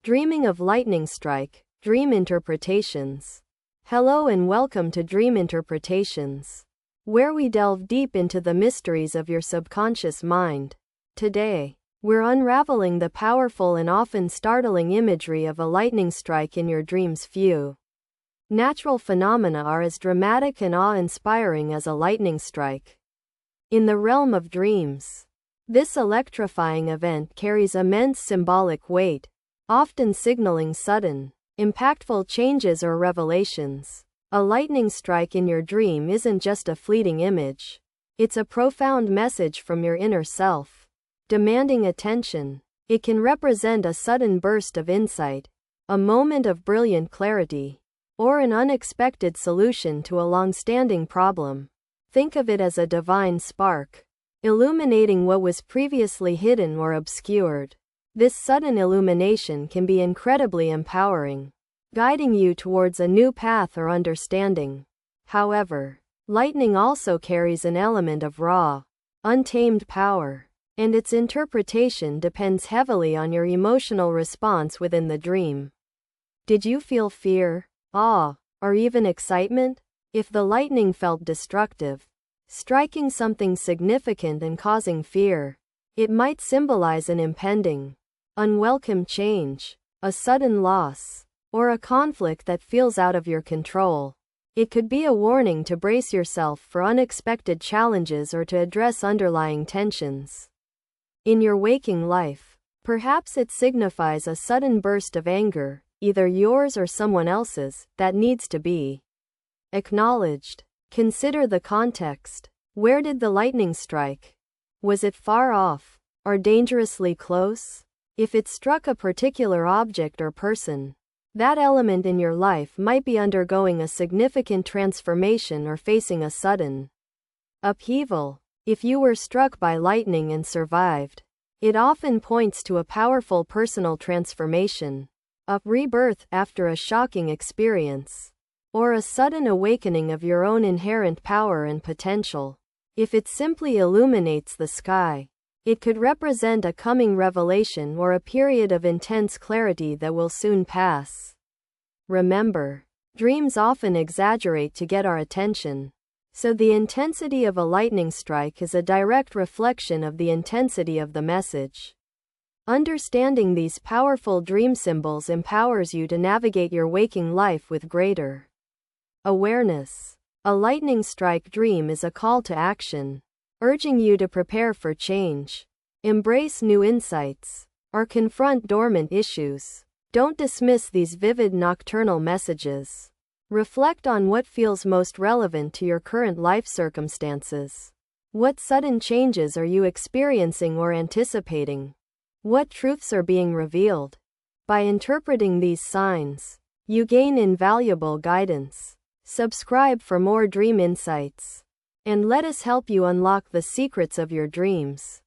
Dreaming of lightning strike, dream interpretations. Hello and welcome to Dream Interpretations, where we delve deep into the mysteries of your subconscious mind. Today, we're unraveling the powerful and often startling imagery of a lightning strike in your dreams. Few natural phenomena are as dramatic and awe-inspiring as a lightning strike. In the realm of dreams, this electrifying event carries immense symbolic weight, often signaling sudden, impactful changes or revelations. A lightning strike in your dream isn't just a fleeting image. It's a profound message from your inner self, demanding attention. It can represent a sudden burst of insight, a moment of brilliant clarity, or an unexpected solution to a long-standing problem. Think of it as a divine spark, illuminating what was previously hidden or obscured. This sudden illumination can be incredibly empowering, guiding you towards a new path or understanding. However, lightning also carries an element of raw, untamed power, and its interpretation depends heavily on your emotional response within the dream. Did you feel fear, awe, or even excitement? If the lightning felt destructive, striking something significant and causing fear, it might symbolize an impending, unwelcome change, a sudden loss, or a conflict that feels out of your control. It could be a warning to brace yourself for unexpected challenges or to address underlying tensions in your waking life. Perhaps it signifies a sudden burst of anger, either yours or someone else's, that needs to be acknowledged. Consider the context. Where did the lightning strike? Was it far off, or dangerously close? If it struck a particular object or person, that element in your life might be undergoing a significant transformation or facing a sudden upheaval. If you were struck by lightning and survived, it often points to a powerful personal transformation, a rebirth after a shocking experience, or a sudden awakening of your own inherent power and potential. If it simply illuminates the sky, it could represent a coming revelation or a period of intense clarity that will soon pass. Remember, dreams often exaggerate to get our attention, so the intensity of a lightning strike is a direct reflection of the intensity of the message. Understanding these powerful dream symbols empowers you to navigate your waking life with greater awareness. A lightning strike dream is a call to action, urging you to prepare for change, embrace new insights, or confront dormant issues. Don't dismiss these vivid nocturnal messages. Reflect on what feels most relevant to your current life circumstances. What sudden changes are you experiencing or anticipating? What truths are being revealed? By interpreting these signs, you gain invaluable guidance. Subscribe for more dream insights, and let us help you unlock the secrets of your dreams.